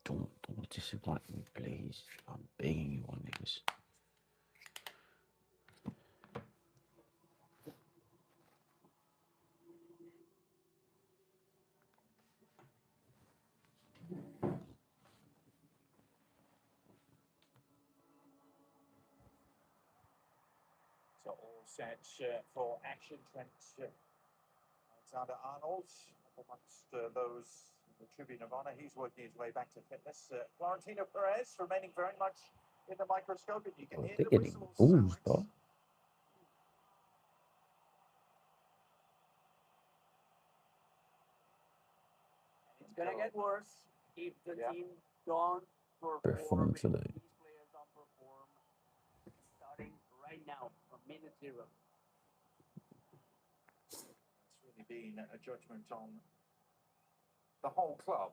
Don't disappoint me, please. I'm begging you on this. So all set for action. Trent Alexander-Arnold amongst those in the Tribune of Honor. He's working his way back to fitness. Florentino Perez remaining very much in the microscope, and you can hear They're the getting whistles. bulls, bro. It's gonna get worse if the team don't Perform perform. If today. these players don't perform, starting right now from minute 0. It's really been a judgment on the whole club,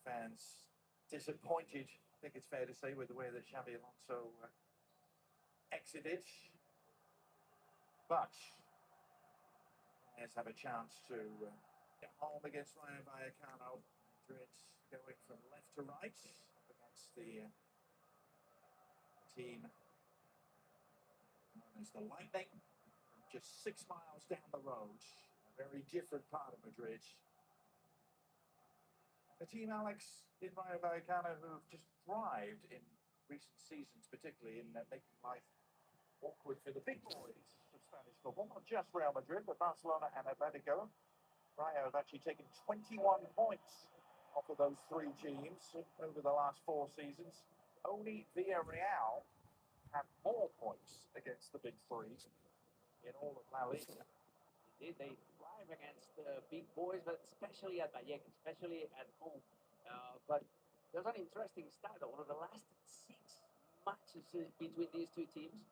and fans disappointed. I think it's fair to say with the way that Xabi Alonso exited, but players have a chance to get home against Rayo Vallecano. Madrid going from left to right against the team known as the Lightning, just 6 miles down the road, a very different part of Madrid. The team, Alex, in Rayo Vallecano, who've just thrived in recent seasons, particularly in making life awkward for the big boys of Spanish football, not just Real Madrid, but Barcelona and Atletico. Rayo have actually taken 21 points off of those 3 teams over the last 4 seasons. Only Villarreal have more points against the big 3 in all of La Liga. Indeed, they thrive against the big boys, but especially at Vallecano, especially at home. But there's an interesting stat. Over the last 6 matches between these 2 teams,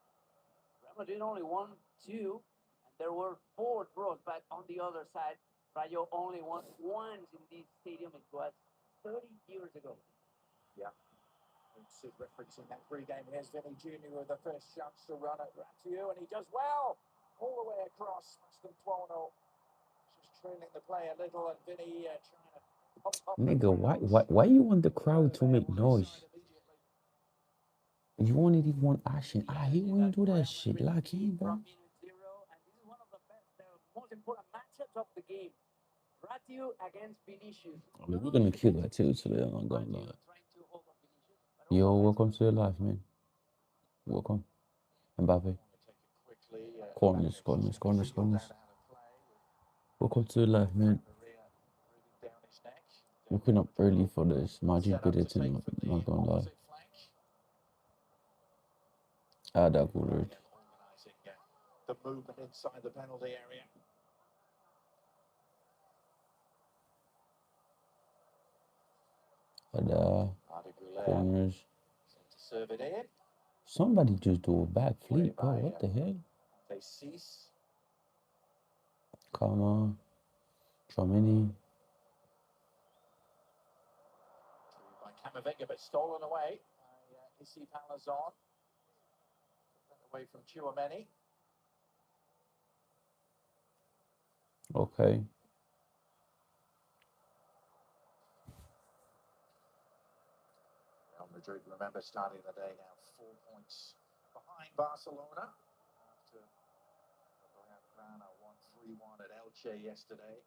Real Madrid only won 2, and there were 4 draws. But on the other side, Rayo only won once in this stadium. It was 30 years ago. Yeah. It's referencing that pre-game. Here's Vinny Jr. with the first chance to run at Rayo, and he does well all the way across. Mastontuono just trailing the play a little, and Vinny trying to pump up. Nigga, why you want the crowd to make noise? You only need one action. I hate when you do that shit. Like him, bro. And this is one of the most important matchups of the game. Rayo against Vinicius. I mean, we're gonna kill that too today. I'm not gonna lie. Yo, welcome to the life, man. Welcome, Mbappe. Corners. Welcome to the life, man. Waking up early for this. Madrid beat it tonight. Not gonna lie. Ah, that good. The movement inside the penalty area. Corners. To serve it in. Somebody just do a backflip, bro. What the hell? They cease. Come on. Tramini. By Camavinga, but stolen away by Issy Palazon. Away from Chouameni. Okay. Real Madrid, remember, starting the day now 4 points behind Barcelona after Blaugrana won 3-1 at Elche yesterday.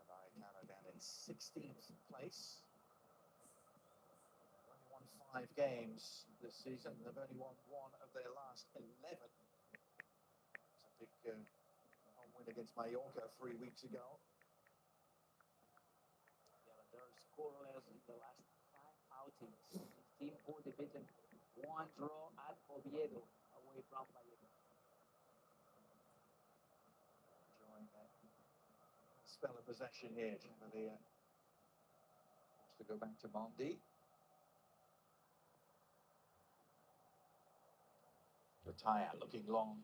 Vallecano down in 16th place. Only won 5 games this season. They've only won 1 of their last 11. It's a big home win against Mallorca 3 weeks ago. They're scoreless in the last 5 outings. 16 points division, 1 draw at Oviedo away from Vallecano. Enjoying that spell of possession here. Chevalier wants to go back to Mondi. Retire looking long.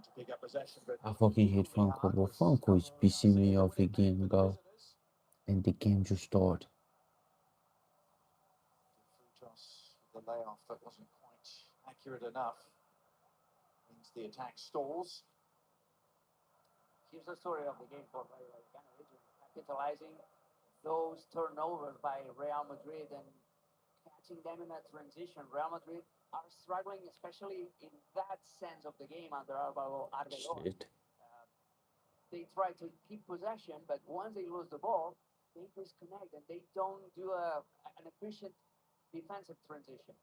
To pick up possession, but I fucking hate Franco, bro. Franco is pissing me off again, bro. And the game just started. The layoff that wasn't quite accurate enough. Means the attack stalls. Here's the story of the game for Rayo Vallecano, capitalizing those turnovers by Real Madrid and catching them in that transition. Real Madrid are struggling, especially in that sense of the game under Arbeloa. Shit. They try to keep possession, but once they lose the ball, they disconnect and they don't do an efficient defensive transition.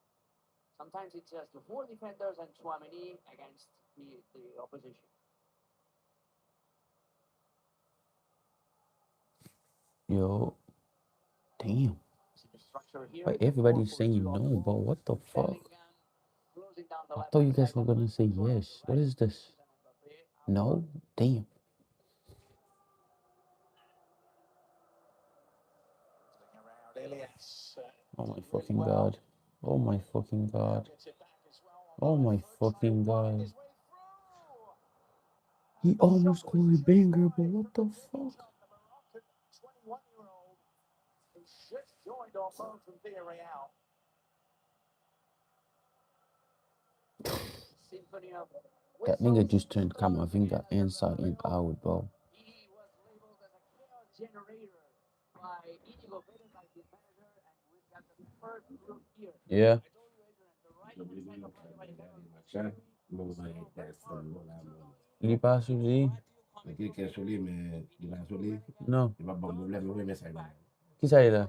Sometimes it's just the four defenders and Chouameni against the opposition. Yo. Damn. Structure here. Wait, everybody's saying no, but what the fuck? I thought you guys were gonna say yes. What is this? No? Damn. Oh my fucking god. Oh my fucking god. Oh my fucking god. He almost scored a banger, but what the fuck? 21-year-old who just joined on loan from Villarreal. That nigga just turned Camavinga inside and out, bro. He was labeled as a chaos generator by Inigo Perez, like his manager, and we've got the first group here. Yeah. Il est pas associé? Non. Qui ça est là?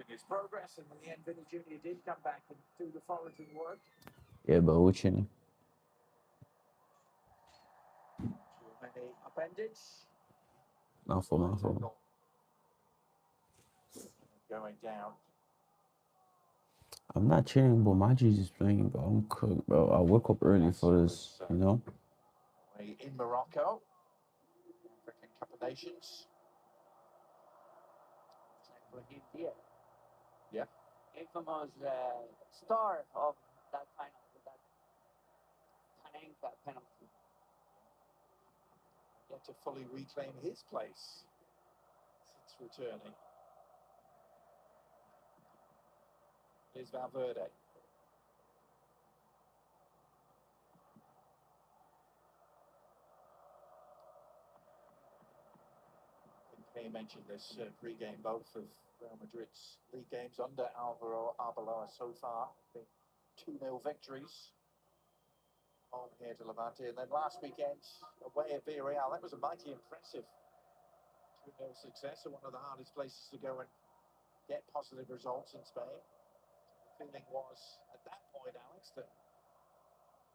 His progress, and in the end, Vinny Jr. did come back and do the foraging work. Yeah, but we're chilling. Too many appendage. Not for my phone. Going down. I'm not chilling, but my Jesus playing, bro. I'm cooked, bro. I woke up early for this, you know? In Morocco. African Cup of Nations. Yeah. Infamous star of that final, that Panenka penalty. Yet to fully reclaim his place since returning. Here's Valverde. He mentioned this pre-game both of Real Madrid's league games under Alvaro Arbeloa so far. 2-0 victories home here to Levante, and then last weekend away at Villarreal. That was a mighty impressive 2-0 success, and one of the hardest places to go and get positive results in Spain. The feeling was at that point, Alex, that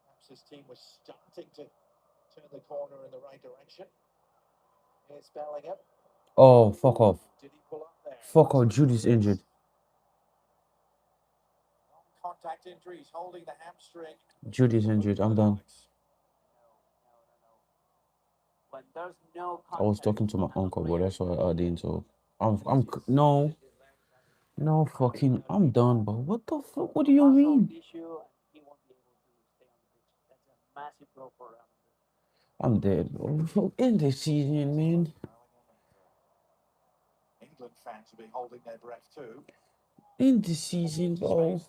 perhaps this team was starting to turn the corner in the right direction. Here's Bellingham. Oh, fuck off. Did he pull up there? Fuck off, Jude's injured. Contact injuries holding the hamstring. Jude's injured. I'm done. When there's no I was talking to my uncle, but that's what I didn't. So no fucking. I'm done, but what the fuck? What do you mean? I'm dead, bro. In this season, man. England fans will be holding their breath too. In this season, bro.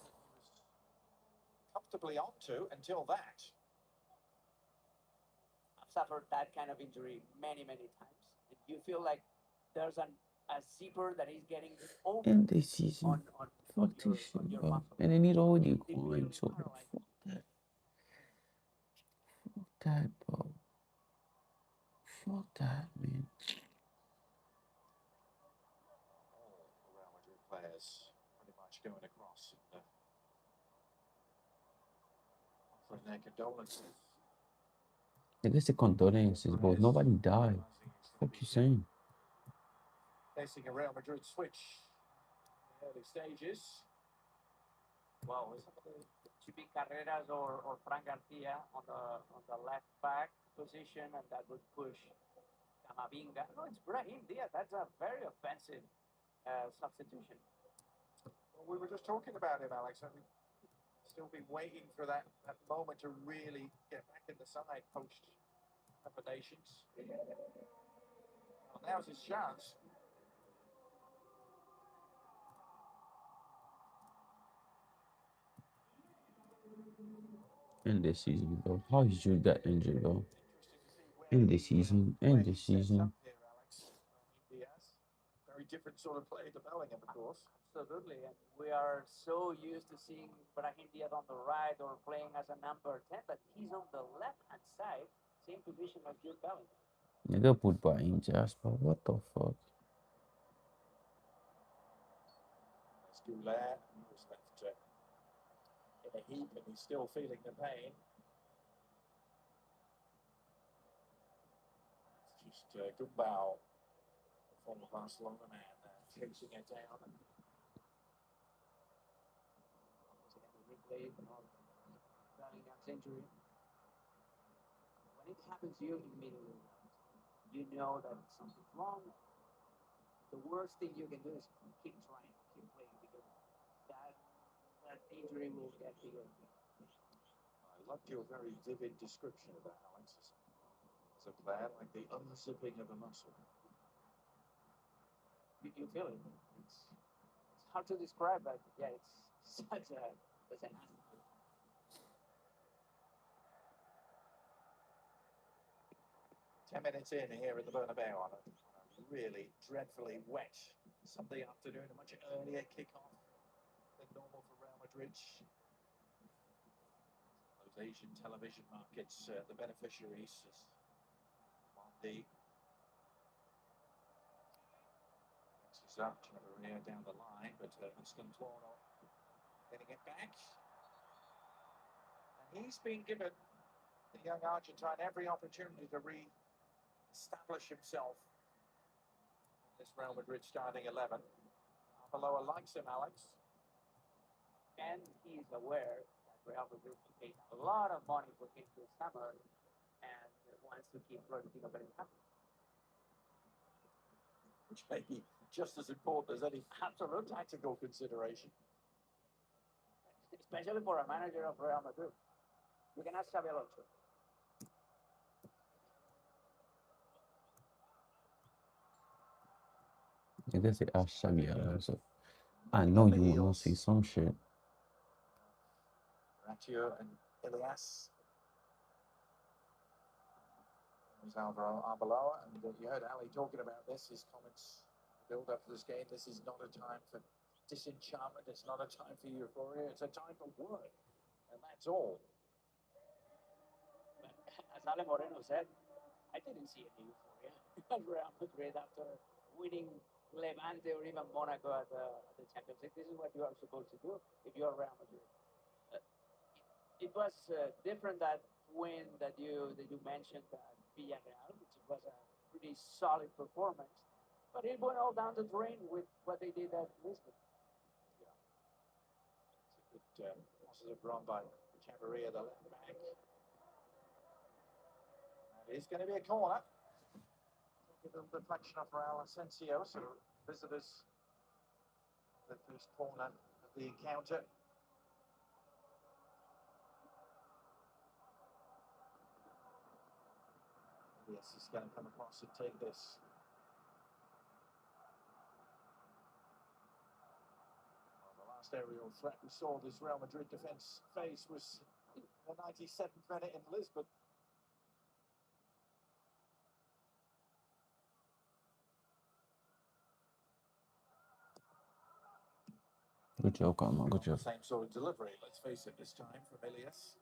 Comfortably onto until that. I've suffered that kind of injury many times. And you feel like there's a zipper that is getting open. In this season. Fuck this shit, bro. And I need already going, so fuck that. that, bro. Fuck that, man. All the Real Madrid players pretty much going across and offering their condolences. I guess the condolences, bro. Nobody died. What you saying? Facing a Real Madrid switch in the early stages. Well, it should be Carreras or Fran Garcia on the left back position, and that would push Camavinga. No, it's Brahim Diaz. That's a very offensive substitution. Well, we were just talking about him, Alex. I mean, still been waiting for that moment to really get back in the side post preparations. Well, now's his chance. In this season, bro. How is Jude got injured, bro? Interesting to see In this season. In this season. Here, Alex. Diaz. Very different sort of play to Bellingham, of course. Absolutely, and we are so used to seeing Brahim Diaz on the right or playing as a number 10, but he's on the left-hand side, same position as Jude Bellingham. Nigga put Brahim Jasper. What the fuck? That's Goulet. He was left in a heap and he's still feeling the pain. It's just Gumbau, the former Barcelona man, chasing it down. Replay of Bellingham's injury. When it happens to you immediately, you know that something's wrong. The worst thing you can do is keep trying, keep playing, because that injury will get bigger. I loved your very vivid description of that, Alex. As a player, like the unzipping of a muscle. You feel it. It's hard to describe, but yeah, it's such a 10 minutes in here at the Bernabeu on a really dreadfully wet Sunday afternoon, a much earlier kickoff than normal for Real Madrid. Those Asian television markets, the beneficiaries, Mondi. Mixes up Chavarria down the line, but Muscantoro getting it back. And he's been given, the young Argentine, every opportunity to establish himself in this Real Madrid starting 11. Arbeloa likes him, Alex. And he's aware that Real Madrid paid a lot of money for him this summer and wants to keep Florentino very happy. Which may be just as important as any absolute tactical consideration. Especially for a manager of Real Madrid. You can ask Xabi Alonso. I guess they asked Xabi Alonso. I know you will not see some shit. Rayo and Ilias. There's Arbeloa, and you heard Ali talking about this, his comments build up to this game. This is not a time for disenchantment, it's not a time for euphoria, it's a time for work, and that's all. As Ale Moreno said, I didn't see any euphoria at Real Madrid after winning Levante or even Monaco at the Champions League. This is what you are supposed to do if you are Real Madrid. It was different that win that you mentioned at Villarreal, which was a pretty solid performance, but it went all down the drain with what they did at Lisbon. Yeah, it's a good positive run by Chavarria, the left back. It is going to be a corner. A little deflection of Raul Asensio, so visitors the first corner of the encounter. Yes, he's going to come across and take this. Well, the last aerial threat we saw this Real Madrid defence face was the 97th minute in Lisbon. Good job, Carmen. Good job. Same sort of delivery, let's face it, this time from Ilias.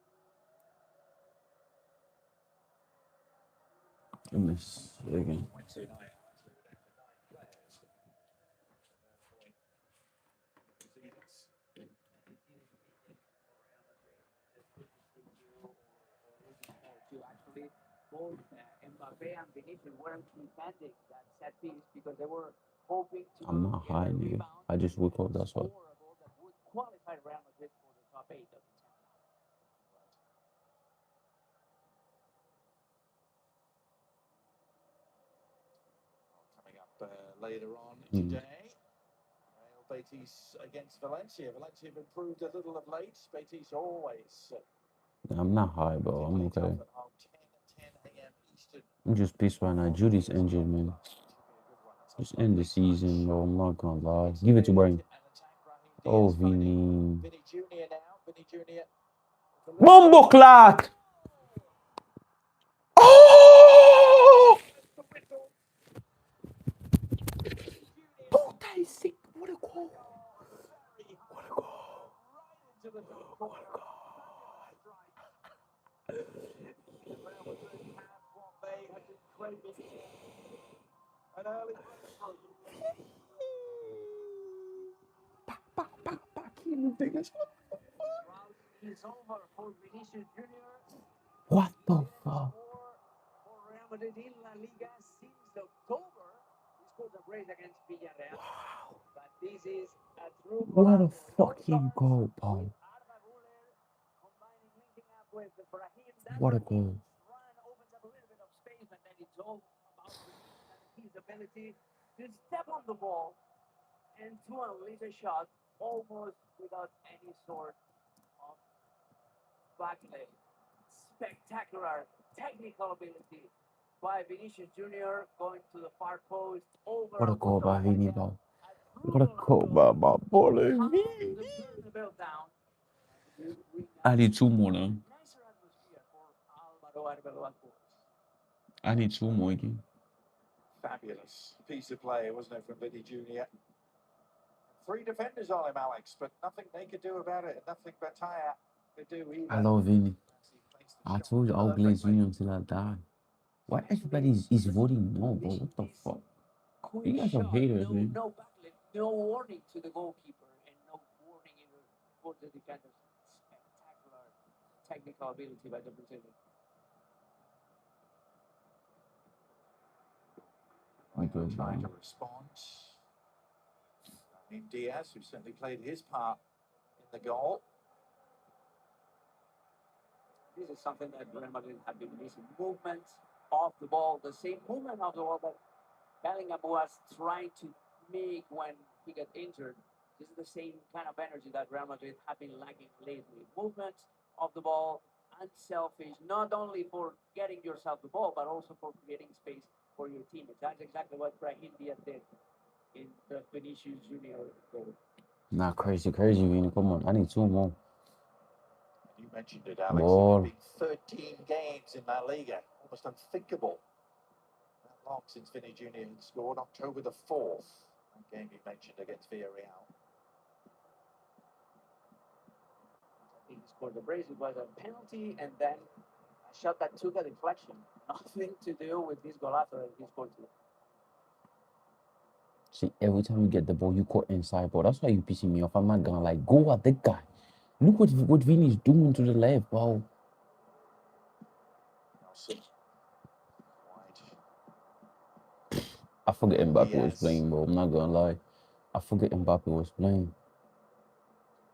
Let me see again. Wednesday night included 9 players. Actually, both Mbappe and Vinicius weren't defending that set piece because they were hoping to I'm not get high, a nigga. rebound I just woke up, and that's why. score a goal that would qualify Real Madrid for the top 8 of the Champions. Coming up later on Mm. today, Real Betis against Valencia. Valencia have improved a little of late. Betis always I'm not high, bro. I'm particularly okay. tough at home. 10 a.m. Eastern. I'm just pissed right now. Judy's injured, man. Just end the season, bro. I'm not gonna lie. Give it to Brian. Oh, Vini. Vinny Jr. now. Vinny Jr. Bumbo clot! Oh! Puta, he's sick. What a goal. What a goal. Right into the top corner. Real Madrid have what they had been craving for. An early breakthrough. Round is over for Vinicius Jr. What the fuck? For Real Madrid in La Liga since October. He scored a brace against Villarreal. Wow. But this is a true What a golazo. fucking goal, bro. Arda Güler combining, linking up with Brahim. That What a Brahim goal. run opens up a little bit of space, but then it's all about Vinicius and his ability to step on the ball and to unleash a shot almost without any sort of backleg. Spectacular technical ability by Vinicius Jr. going to the far post over. What a goal by Vini, bro. A What a goal by my boy, Vini. the Bernabeu down. I need two more now. Nicer atmosphere for Alvaro Arbeloa, of course. I need two more again. Fabulous piece of play, wasn't it, from Vinny Jr.? 3 defenders on him, Alex, but nothing they could do about it, and nothing Bataya could do either. I love Vini. I told you I'll glaze Vini until I die. Why everybody is voting no, bro? What the fuck? You guys are haters, man. No backlift, no warning to the goalkeeper, and no warning even for the defenders. Spectacular technical ability by the Brazilian. Trying to respond. Diaz, who certainly played his part in the goal. This is something that Real Madrid have been missing. Movement of the ball, the same movement of the ball that Bellingham was trying to make when he got injured. This is the same kind of energy that Real Madrid have been lacking lately. Movement of the ball, unselfish, not only for getting yourself the ball, but also for creating space for your teammates. That's exactly what Brahim Diaz did in the Vinicius Junior goal. Not crazy, Vini. Come on, I need two more. You mentioned it, Alex. Ball. It's been 13 games in La Liga. Almost unthinkable. That long since Vinny Jr. had scored. October the 4th. That game you mentioned against Villarreal. He scored the brace. It was a penalty, and then a shot that took a deflection. Nothing to do with this golazo that he scored today. See, every time you get the ball, you caught inside, bro. That's why you pissing me off. I'm not gonna like go at the guy. Look what Vini's doing to the left, bro. I forget Mbappe was playing, bro. I'm not gonna lie. I forget Mbappe was playing.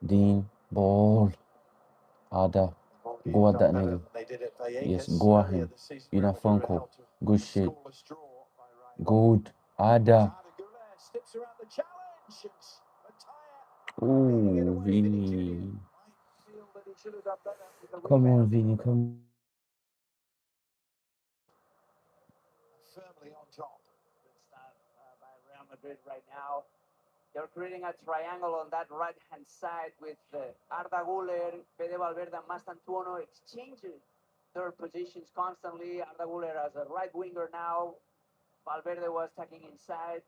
Dean, ball. Ada. Go at that nigga. Yes, go at him. In a phone call. Good shit. Good. Ada. Ooh, Vini. Come on, Vini. Come on. Firmly on top. Good stuff by Real Madrid right now. They're creating a triangle on that right-hand side with Arda Güler, Fede Valverde, and Mastantuono exchanging their positions constantly. Arda Güler as a right winger now. Valverde was tagging inside.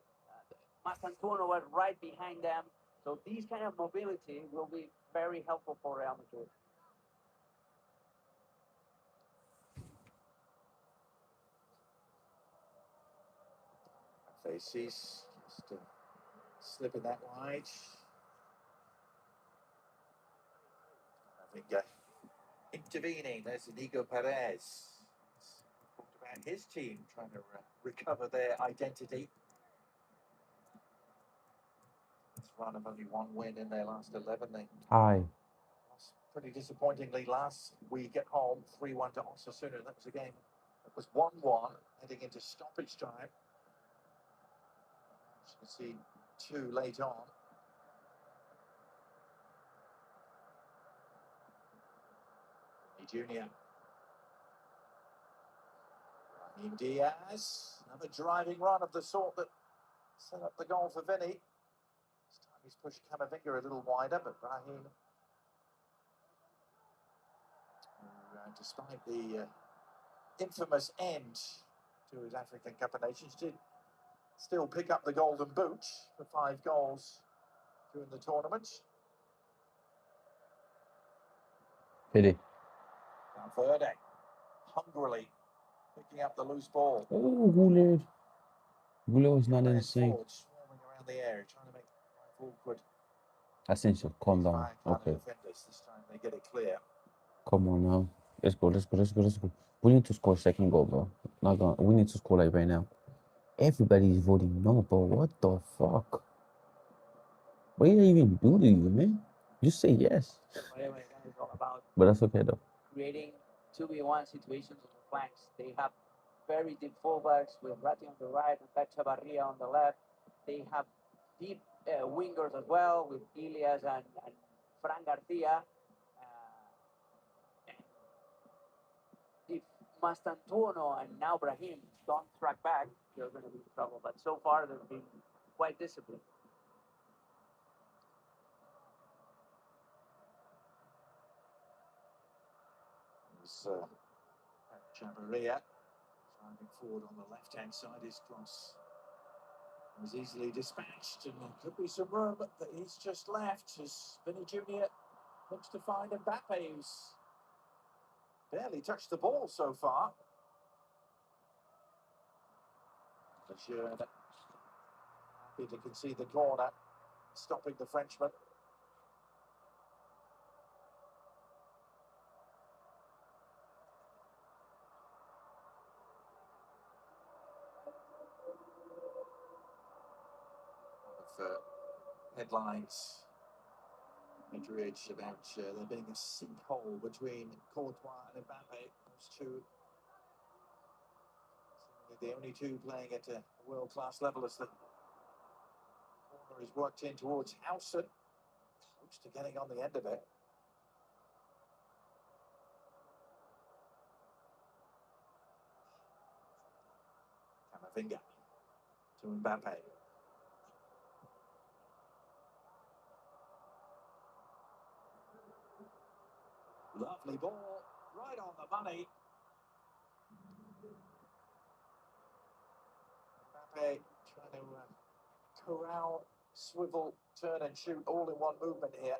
Mastantuono was right behind them. So this kind of mobility will be very helpful for Real Madrid. Faces just slipping that wide. I think intervening. There's Inigo Perez. Talked about his team trying to recover their identity. This run of only one win in their last 11. They Hi. lost pretty disappointingly last week at home, 3-1 to Osasuna. That was a game that was 1-1 heading into stoppage time. As you can see, 2 late on. Junior. Raheem Diaz. Another driving run of the sort that set up the goal for Vinny. This time he's pushed Camavinga a little wider, but Raheem, despite the infamous end to his African Cup of Nations, did still pick up the golden boot for 5 goals during the tournament. Pity. Valverde, hungrily picking up the loose ball. Oh, Guled. Guled was not Perez insane. forward, swarming around the area, trying to make life awkward. Asensio, calm down. By Okay. defenders. This time they get it clear. Come on now. Let's go. We need to score second goal, bro. Not gonna. We need to score like right now. Everybody's voting no, bro. What the fuck? What did I even do to you, man? Just say yes. Whatever that is all about, But that's okay though. creating 2v1 situations on the flanks. They have very deep fullbacks with Ratti on the right and Chavarria on the left. They have deep wingers as well with Ilias and Fran Garcia. And if Mastantuono and now Brahim don't track back, they're going to be in trouble. But so far, they've been quite disciplined. It's Chavarria driving forward on the left-hand side. His cross was easily dispatched, and there could be some room that he's just left as Vinny Junior looks to find Mbappe, who's barely touched the ball so far. Lejeune happy to concede the corner, stopping the Frenchman. One of headlines Madrid about there being a sinkhole between Courtois and Mbappe. Those two, the only two playing at a world-class level as the corner is worked in towards Howson. Close to getting on the end of it. Camavinga to Mbappe. Lovely ball, right on the money. Mbappe trying to corral, swivel, turn and shoot all in one movement here.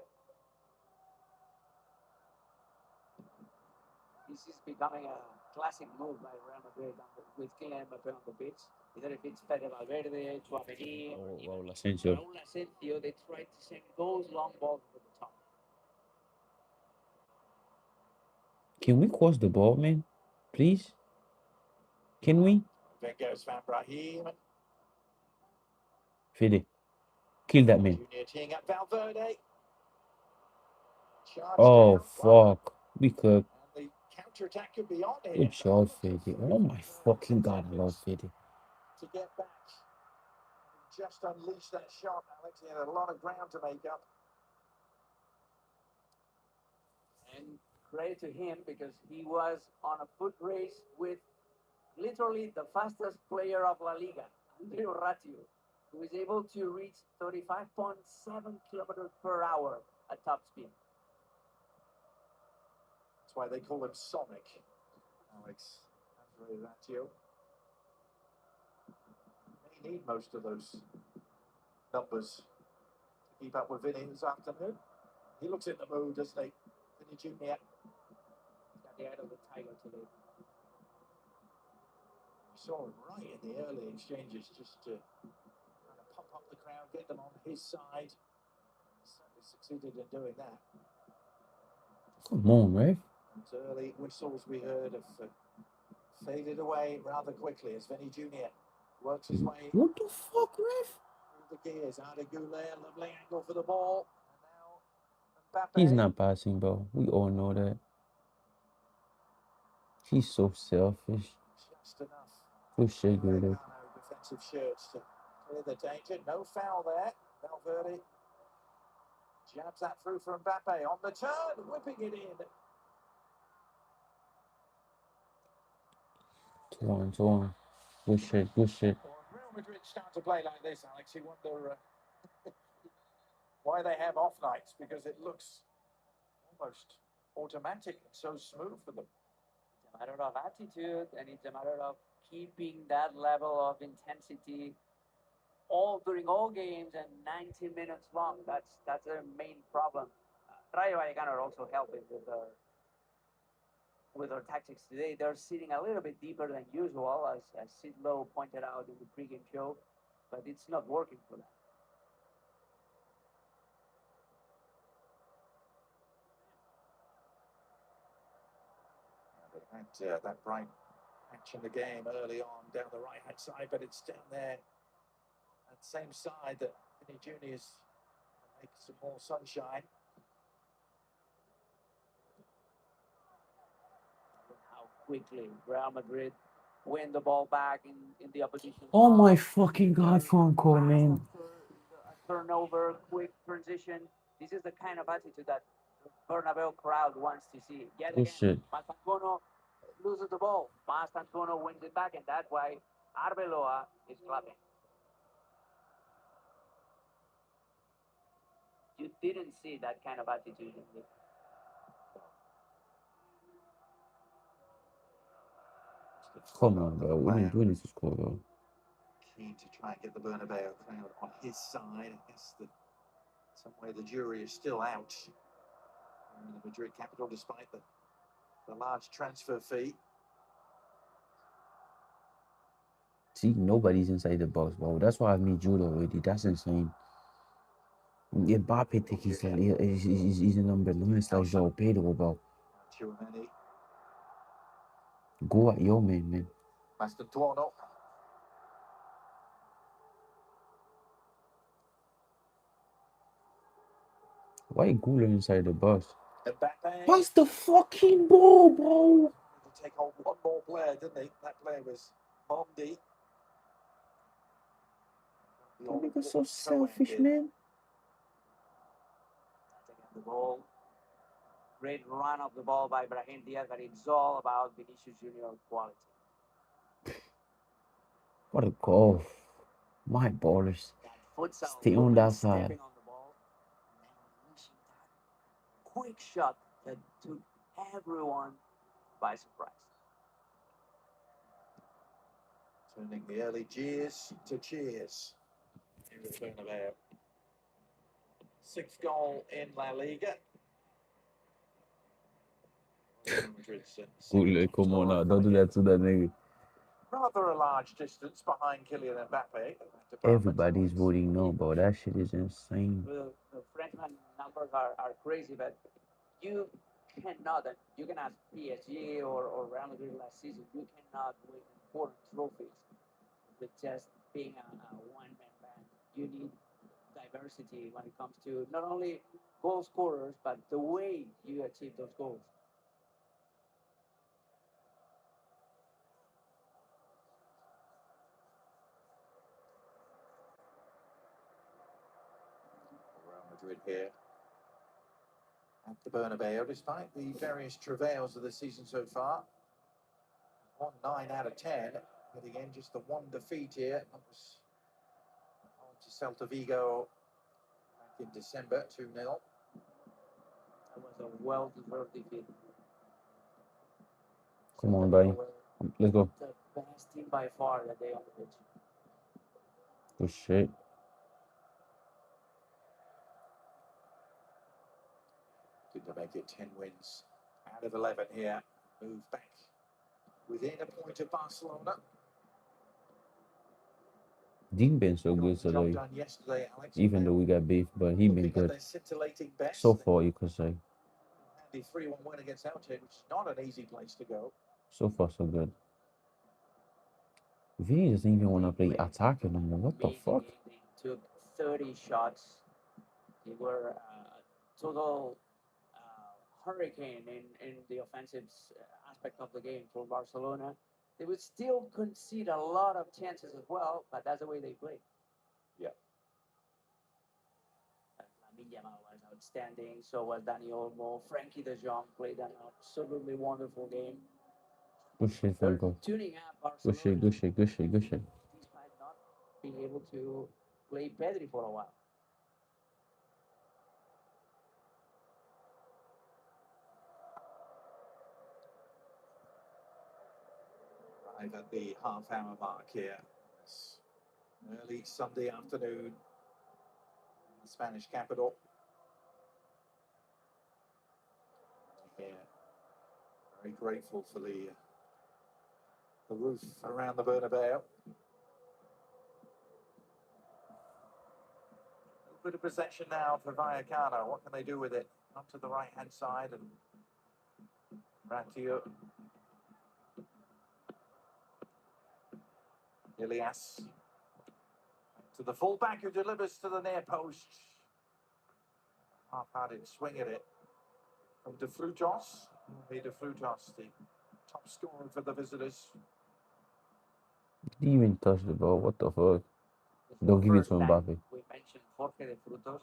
This is becoming a classic move by Real Madrid with Kylian Mbappe on the pitch. Either if it's Fede Valverde, Chouameni, or Raul Asensio. Raul Asensio, they try to send those long balls over the top. Can we cross the ball, man? Please? Can we? There goes Van Brahim. Fede. Kill that man. Junior teeing up Valverde. Charged Oh, down. Well, fuck. We could. and the counter-attack could be on here. Good shot, Fede. Oh my fucking god, I love Fede. To get back. He just unleashed that shot, Alex. He had a lot of ground to make up. And credit to him because he was on a foot race with literally the fastest player of La Liga, Andrea Rayo, who is able to reach 35.7 kilometers per hour at top speed. That's why they call him Sonic, Alex. Andrea Rayo. They need most of those numbers to keep up with Vinny this afternoon. He looks in the mood, doesn't he? Vinny Junior. He's got the eye of the tiger today. saw him right in the early exchanges just to kind of pump up the crowd, get them on his side. Certainly succeeded in doing that. Come on, ref. Those early whistles we heard have faded away rather quickly as Vinny Jr. works his way What the fuck, ref? through the gears. Ada Goulet, lovely angle for the ball. And now Mbappe. He's not passing, bro. We all know that. He's so selfish. Just enough. Good shit, good. Vallecano defensive shirts to clear the danger. No foul there. Valverde jabs that through for Mbappe on the turn, whipping it in. 2-1. Good shit, good shit. Well, when Real Madrid start to play like this, Alex, you wonder why they have off nights, because it looks almost automatic and so smooth for them. It's a matter of attitude, and it's a matter of keeping that level of intensity during all games and 90 minutes long. That's their main problem. Rayo Vallecano are also helping with our tactics today. They're sitting a little bit deeper than usual, as Sid Lowe pointed out in the pregame show, but it's not working for them. They had that bright patch in the game early on down the right-hand side, but it's down there, that same side that Vinny Jr.'s make some more sunshine. How quickly Real Madrid win the ball back in the opposition. Oh my fucking god, phone call, man. Turnover, quick transition. This is the kind of attitude that the Bernabeu crowd wants to see. Yet Good again, shit. Mastantuono loses the ball. Mastantuono wins it back, and that's why Arbeloa is clapping. You didn't see that kind of attitude in the Come on, bro. We need to score, bro. Keen to try and get the Bernabeu crowd on his side. I guess that some way the jury is still out in the Madrid capital, despite the large transfer fee. See, nobody's inside the box, bro. That's why I made jude already. That's insane. Mbappe think he's a number 9 style João Pedro, bro. Tchouameni, Go at your man. Mastantuono. Why Gula inside the box? Mbappe. Pass the fucking ball, bro. To take on one more player, didn't they? That player was Mondi. That nigga's so selfish, man. the ball. Great run of the ball by Brahim Diaz, but it's all about Vinicius Junior quality. What a goal. My ballers. Stay on that side. Stepping on the ball and unleashing that quick shot that took everyone by surprise. Turning the early jeers to cheers. In return about 6th goal in La Liga. Come on now, don't do that to that nigga. Rather a large distance behind Kylian Mbappe. Everybody's voting no, bro. That shit is insane. The Frenchman numbers are crazy, but you cannot, and you can ask PSG or Real Madrid last season, you cannot win important trophies with just being a one-man band. You need diversity when it comes to not only goal scorers, but the way you achieve those goals. Real Madrid here at the Bernabeu, despite the various travails of the season so far. Won 9 out of 10, but again, just the one defeat here. That was on to Celta Vigo back in December, 2-0. That was a well-deserved defeat. Come on, buddy. Let's go. The best team by far that day on the pitch. Good shit. Good to make it 10 wins out of 11 here. Move back within a point of Barcelona. Dean been so Got good the job today, done yesterday, Alex. even though we got beef, but he been Looking at good their scintillating best. so far. You could say Handy 3-1 win against Elche, which is not an easy place to go. so far so good. Vinny doesn't even want to play attacker no more. What the fuck? They took 30 shots. They were a total hurricane in the offensive aspect of the game for Barcelona. They would still concede a lot of chances as well, but that's the way they play. Yeah. Lamine Yamal was outstanding. So was Dani Olmo. Frankie de Jong played an absolutely wonderful game. Good shit, They're Franco. tuning up Good Barcelona shit, good shit, good shit, good shit. despite not being able to play Pedri for a while. Arrive at the half-hour mark here. It's early Sunday afternoon in the Spanish capital. Yeah, very grateful for the roof around the Bernabeu. A bit of possession now for Vallecano. What can they do with it? Up to the right-hand side and Rayo. Ilias to the fullback who delivers to the near post. Half-hearted swing at it from De Frutos. De Frutos, the top scorer for the visitors. Didn't even touch the ball. What the fuck? Don't give it to Mbappe. We mentioned Jorge de Frutos.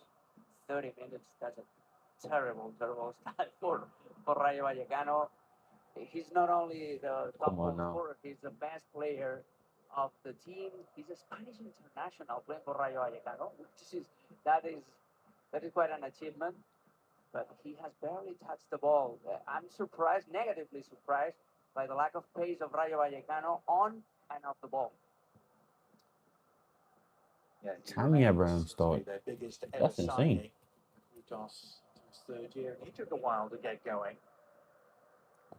30 minutes. That's a terrible, terrible start for Rayo Vallecano. He's not only the top Come on now. scorer, he's the best player of the team. He's a Spanish international playing for Rayo Vallecano, that is quite an achievement. But he has barely touched the ball. I'm surprised, negatively surprised, by the lack of pace of Rayo Vallecano on and off the ball. Yeah, Tammy Abraham start. their biggest ever That's insane. signing. Frutos, his third year. He took a while to get going.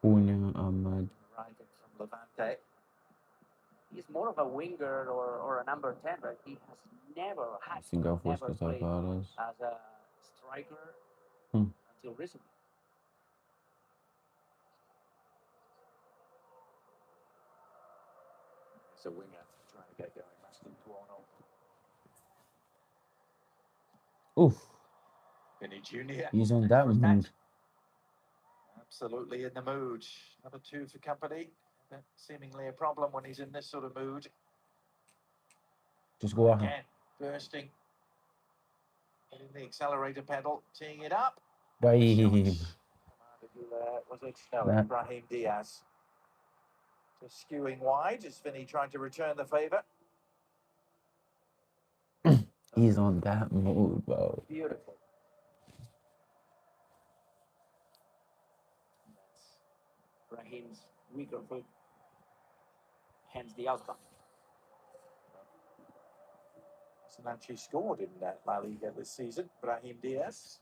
Cunha, Ahmad. Arriving from Levante. He's more of a winger or a number 10, but he has never Singapore never played Casaparas. as a striker Hmm. until recently. It's a winger trying to get going. Maston Tuono. Oof. Vinny Jr. He's on that mood. Absolutely in the mood. Number 2 for company. Seemingly a problem when he's in this sort of mood. Just go out. Again, bursting. Hitting the accelerator pedal, teeing it up. Brahim. Was it? No, That- Brahim Diaz. Just skewing wide as Vinny trying to return the favour. He's on that mood, bro. Beautiful. That's Brahim's weaker foot. Hence the outcome. Hasn't actually scored in La Liga this season. Brahim Diaz.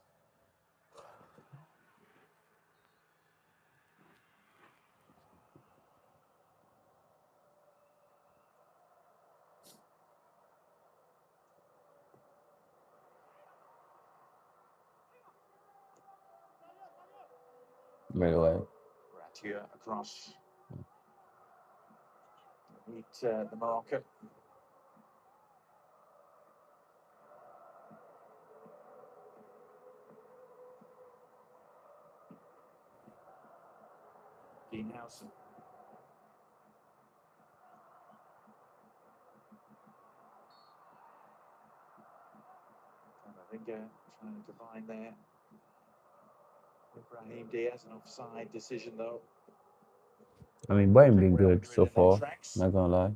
Right away. Rayo across. Meet the Moroccan. Dean Howson. I think trying to combine there. Brahim Diaz, an offside decision though. I mean, Bayern been good so far. Not gonna lie.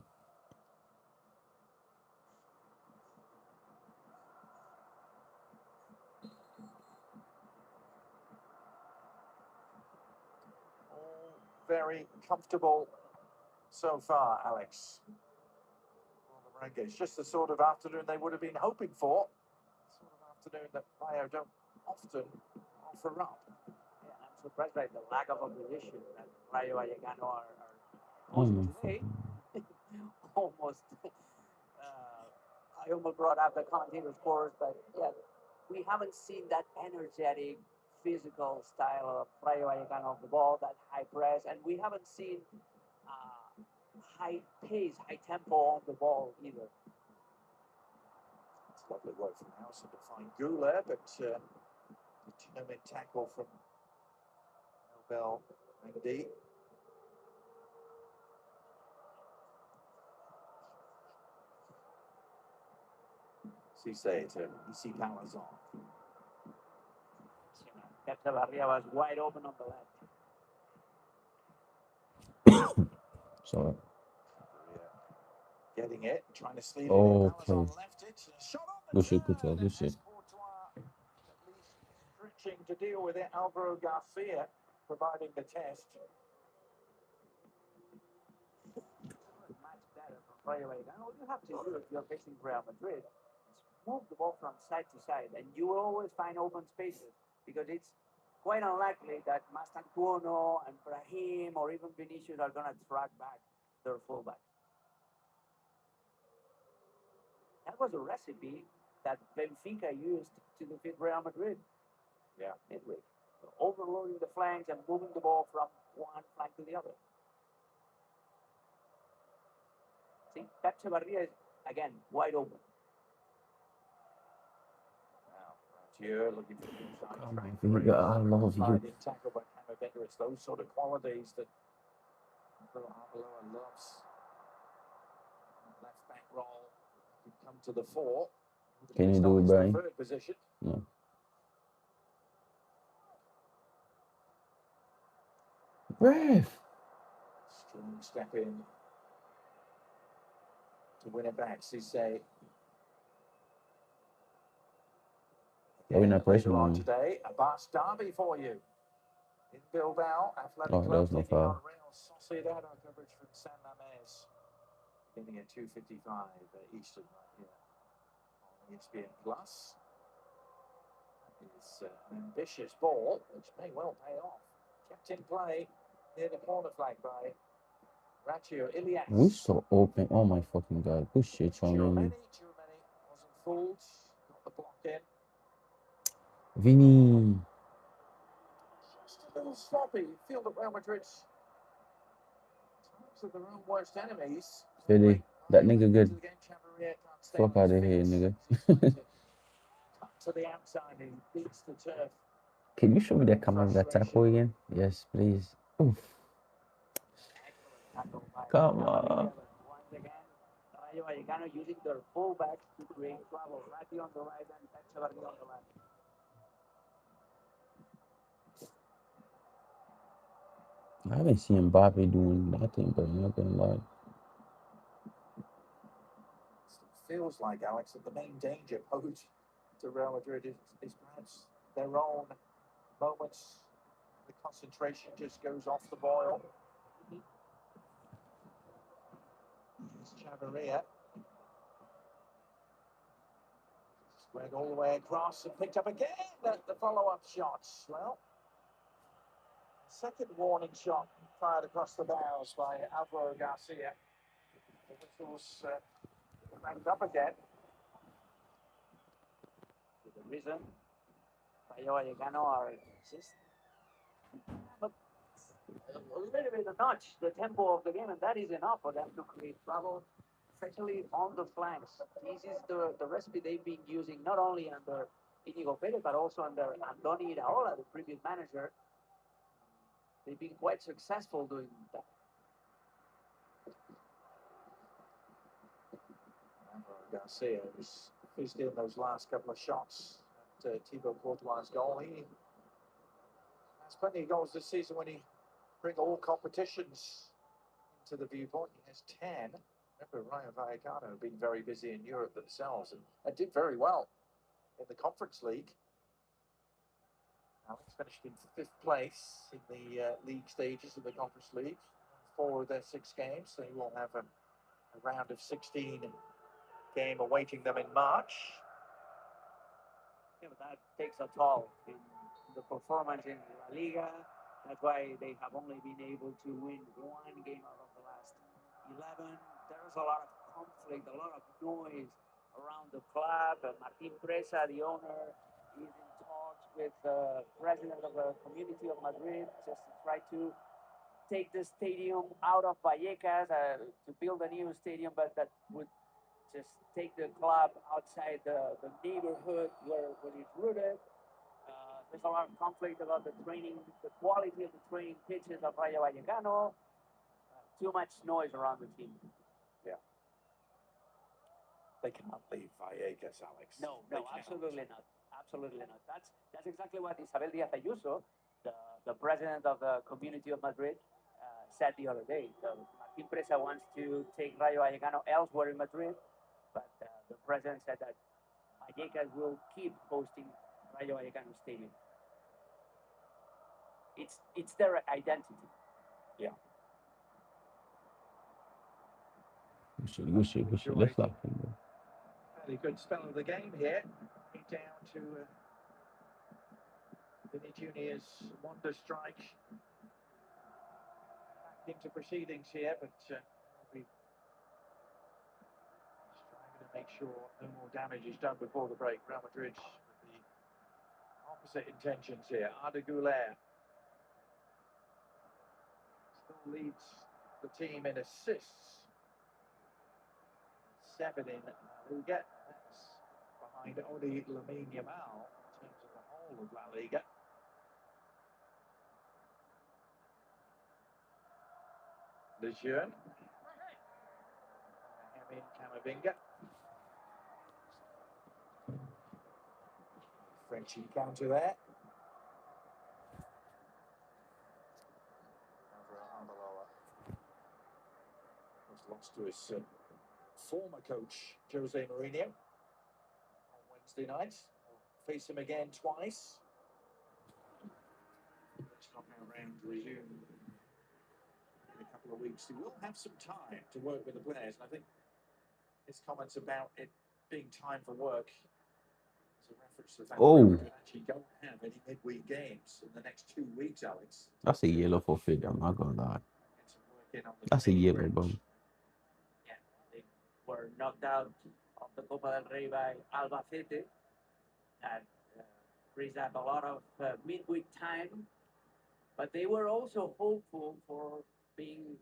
All very comfortable so far, Alex. It's just the sort of afternoon they would have been hoping for. The sort of afternoon that Rayo don't often offer up. Yeah, I'm surprised by the lack of opposition that Rayo Vallecano are Oh my today. fucking. Almost I almost brought up the commentator's course, but yeah, we haven't seen that energetic, physical style of Rayo Vallecano of the ball, that high press, and we haven't seen uh, high pace, high tempo on the ball either. It's lovely work from Howson to find Gula, but determined tackle from Nobel Mendy. Cisse to EC Palazon. Pep Chavarria was wide open on the left. Sorry. Getting it, trying to sleeve it. Okay. Palazon left it. Shot on the Good shit, turn, good job, good and shit. has Courtois at least stretching to deal with it. Alvaro Garcia providing the test. Much better from Rayo Vallecano. All you have to do if you're facing Real Madrid is move the ball from side to side, and you will always find open spaces because it's quite unlikely that Mastantuono and Brahim or even Vinicius are going to track back their fullback. That was a recipe that Benfica used to defeat Real Madrid. Yeah, midweek. So overloading the flanks and moving the ball from one flank to the other. See, Pep Chavarria is, again, wide open. Now, Rayo looking for the inside Come track. on, Vinga, I love you. Sliding tackle by Camavinga. It's those sort of qualities that Arbeloa loves. Left back roll can come to the fore. Can you do it, Brian? Third position. No. Breath. Strong step in to win it back. Cisse. Are we not pressing Later on on? today, a Barca derby for you. In Bilbao, Athletic Oh, that Club was no taking on foul. Real Sociedad. Our coverage from San Mamés. Beginning at 2:55 Eastern right here on ESPN Plus. It's an ambitious ball, which may well pay off. Kept in play near the corner flag by Rayo Ilias. We so open. Oh my fucking god. Good shit, Tchouameni Chomini. wasn't fooled. Got the block in. Vini. Just a little sloppy. You feel that Real Madrid's times are their own worst enemies. Philly. That Rayo nigga into good. the game, Chavarria can't stay Fuck on out his of here, feet. nigga. He's trying to cut to the outside and he beats the turf. Can you show me that Camavinga tackle again? Yes, please. Oof. Come on. Once again, Rayo Vallecano using their fullbacks to create trouble. Rayo on the right and Pep Chavarria on the left. I haven't seen Mbappe doing nothing, but I'm not gonna lie. Feels like, Alex, that the main danger posed to Real Madrid is perhaps their own moments. The concentration just goes off the boil. It's Chavarria. Spread all the way across and picked up again the follow-up shots. Well, second warning shot fired across the bows by Alvaro Garcia. The whistles ranked up again. The reason Rayo Vallecano are just a little bit a notch the tempo of the game, and that is enough for them to create trouble, especially on the flanks. This is the recipe they've been using not only under Inigo Perez but also under Andoni Iraola, the previous manager. They've been quite successful doing that. Garcia was fizzed in those last couple of shots at Thibaut Courtois' goal. He has plenty of goals this season when he bring all competitions into the viewpoint. He has 10. Remember, Rayo Vallecano have been very busy in Europe themselves and did very well in the Conference League. Alex finished in 5th place in the league stages of the Conference League. 4 of their 6 games. They will have a round of 16 game awaiting them in March. Yeah, but that takes a toll in the performance in La Liga. That's why they have only been able to win 1 game out of the last 11. There's a lot of conflict, a lot of noise around the club. Martin Presa, the owner, is in talks with the president of the community of Madrid just to try to take the stadium out of Vallecas to build a new stadium, but that would just take the club outside the neighborhood where it's rooted. There's a lot of conflict about the training, the quality of the training pitches of Rayo Vallecano. Too much noise around the team. Yeah. They can't leave Vallecas, Alex. No, absolutely not. Absolutely not. That's exactly what Isabel Díaz Ayuso, the president of the community of Madrid, said the other day. Martin Presa wants to take Rayo Vallecano elsewhere in Madrid, but the president said that Vallecas will keep hosting Rayo Vallecano Stadium. It's their identity. Yeah. We should. Let's like him. Fairly good spell of the game here. Down to Vinny Junior's wonder strike. Back into proceedings here, but we'll be striving to make sure no more damage is done before the break. Real Madrid with the opposite intentions here. Arda Güler still leads the team in assists. 7 in La Liga. That's behind only Lamine Yamal in terms of the whole of La Liga. Lejeune. Hemi Camavinga. Frenchie counter there. Was lost to his former coach Jose Mourinho on Wednesday night. We'll face him again twice. This knockout round resume in a couple of weeks. He will have some time to work with the players, and I think his comments about it being time for work is a reference to the fact that we actually don't have any midweek games in the next 2 weeks, Alex. That's a yellow for Fig, I'm not gonna lie. That's a yellow, bro. Yeah, they were knocked out of the Copa del Rey by Albacete. That frees up a lot of midweek time. But they were also hopeful for being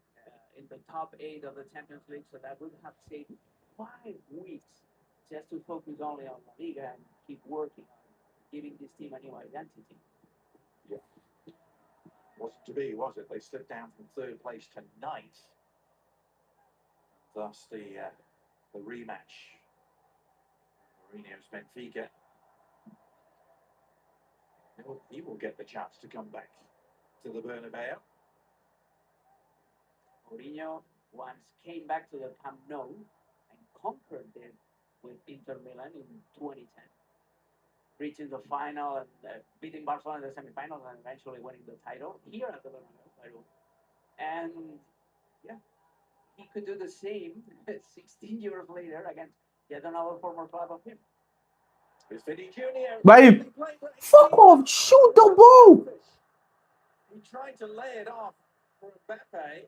in the top 8 of the Champions League, so that would have saved 5 weeks just to focus only on La Liga and keep working on giving this team a new identity. Yeah. Wasn't to be, was it? They slipped down from 3rd place to 9th. Thus the rematch. Mourinho's Benfica. He will get the chance to come back to the Bernabeu. Mourinho once came back to the Camp Nou and conquered it with Inter Milan in 2010, reaching the final and beating Barcelona in the semifinals and eventually winning the title here at the Bernabeu. And yeah, he could do the same 16 years later against yet another former club of him. It's Vinny Junior. Babe, fuck off, shoot the ball. He tried to lay it off for Mbappe.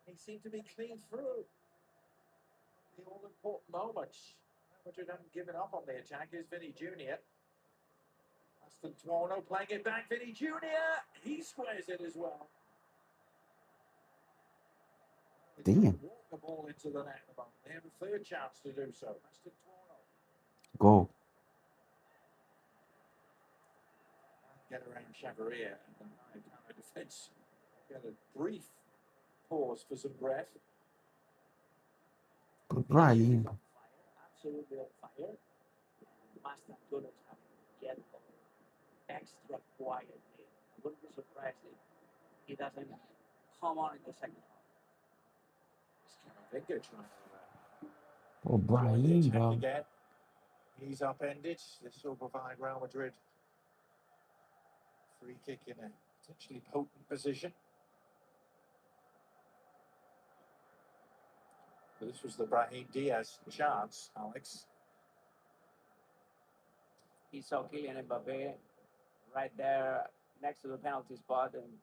He seemed to be clean through. The all-important moments. Madrid haven't given up on the attack. Here's Vinny Junior. That's the Tuono playing it back. Vinny Junior. He squares it as well. Damn. Walk the ball into the net. They have a 3rd chance to do so. That's the Tuono. Go. Get around Chavaria and the counter defense. Get a brief pause for some breath. Good Brian. Absolutely on fire. Master couldn't have yet extra quiet. I wouldn't be surprised if he doesn't come on in the second half. It's Camavinga trying to Oh, Brian, bro. again. He's upended. This will provide Real Madrid free kick in a potentially potent position. But this was the Brahim Diaz chance, Alex. He saw Kylian Mbappe right there next to the penalty spot, and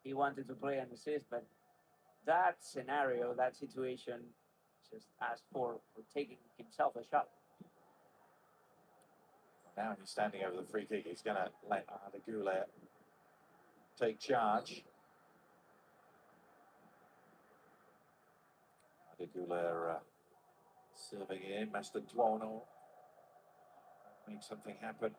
he wanted to play an assist, but that scenario, that situation, just asked for taking himself a shot. Now he's standing over the free kick. He's going to let Arda take charge. Arda serving in. Master Duono make something happen.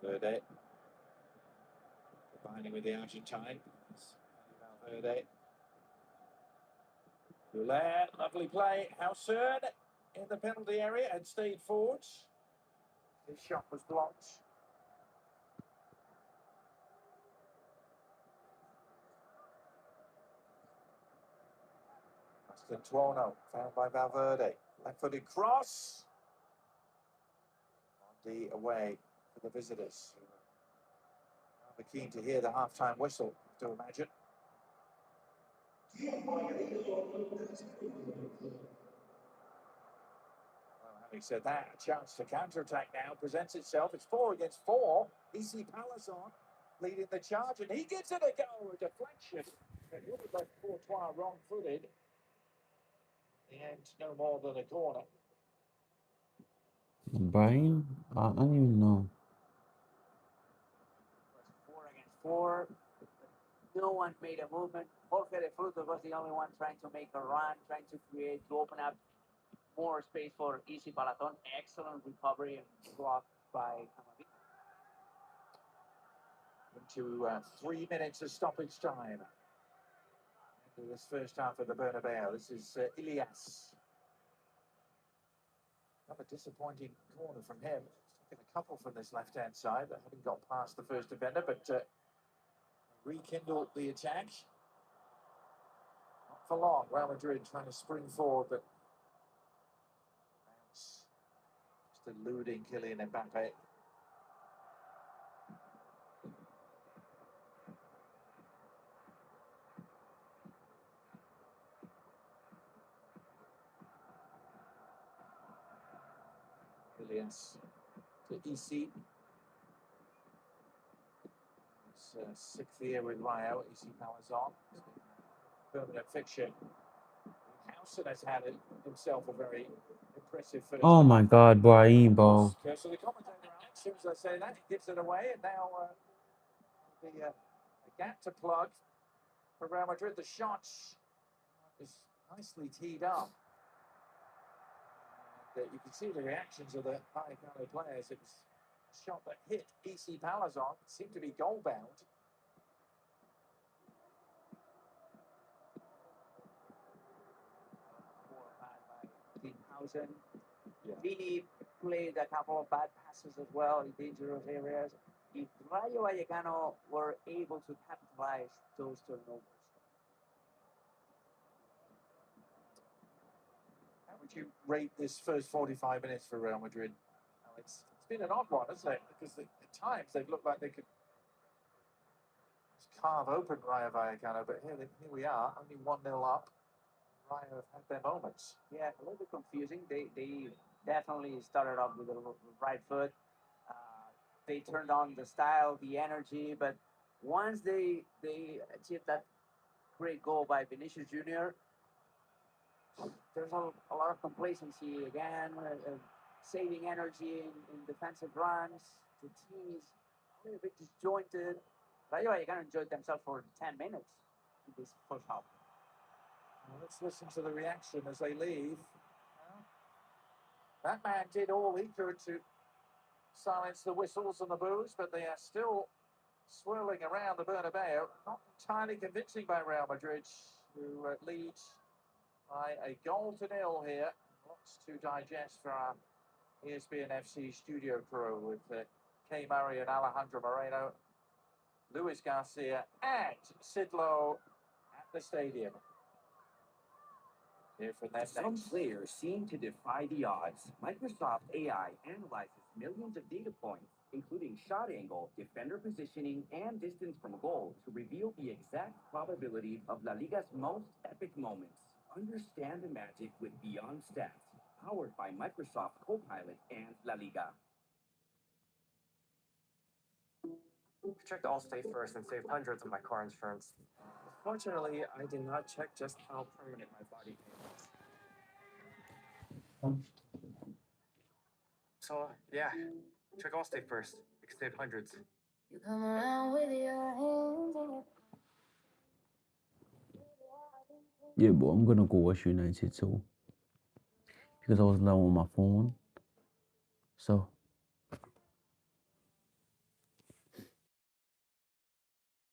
Valverde combining with the Argentine. Valverde. Goulet, lovely play. Hausen in the penalty area and stayed forward. His shot was blocked. Master Duono found by Valverde. Left-footed cross. Mondi away for the visitors. They're keen to hear the half-time whistle, to imagine. Well, having said that, a chance to counter-attack now presents itself. It's 4 against 4. EC Palazon leading the charge, and he gives it a go, a deflection. It would have left Courtois wrong-footed. In the end, no more than a corner. Brian? I don't even know. 4 against 4. No one made a movement. Jorge de Frutos was the only one trying to make a run, trying to open up more space for Easy Palaton. Excellent recovery and block by Camavinga. Into 3 minutes of stoppage time. Into this first half of the Bernabeu. This is Ilias. Another disappointing corner from him. Taken a couple from this left-hand side that haven't got past the first defender, but rekindled the attack. Not for long. Real Madrid trying to spring forward, but bounce. Just eluding Kylian Mbappe. Ilias to EC. His 6th year with Rayo, EC Palazon. Permanent fixture. Hausen has had himself a very impressive first. Oh my God, Brahim, bro. So the commentator, as soon as I say that, he gives it away, and now the gap to plug for Real Madrid. The shot is nicely teed up. And, you can see the reactions of the vallecano players. It was a shot that hit EC Palazon. It seemed to be goal bound. Hausen. Vini played a couple of bad passes as well in dangerous areas. If Rayo Vallecano were able to capitalize those turnovers. How would you rate this first 45 minutes for Real Madrid? Well, it's been an odd one, hasn't it? Because at times they've looked like they could just carve open Rayo Vallecano, but here we are, only 1-0 up. Rayo have had their moments. Yeah, a little bit confusing. They definitely started off with the right foot. They turned on the style, the energy, but once they achieved that great goal by Vinicius Jr., there's a lot of complacency again, saving energy in defensive runs. The team is a little bit disjointed. Rayo Vallecano enjoyed themselves for 10 minutes in this first half. Well, let's listen to the reaction as they leave. Well, that man did all he could to silence the whistles and the boos, but they are still swirling around the Bernabeu. Not entirely convincing by Real Madrid, who lead by a 0-0 here. Lots to digest for our ESPN FC studio crew with Kay Murray and Alejandro Moreno, Luis Garcia and Sidlow at the stadium. Here from them Some next. players seem to defy the odds. Microsoft AI analyzes millions of data points, including shot angle, defender positioning, and distance from goal to reveal the exact probability of La Liga's most epic moments. Understand the magic with Beyond Stats, powered by Microsoft Copilot and La Liga. checked Allstate first and saved hundreds on my car insurance. Fortunately, I did not check just how permanent my body pain was. So, yeah, check Allstate first. You can save hundreds. You come around with your hands in your Yeah, but I'm gonna go watch United too. Because I was low on my phone. So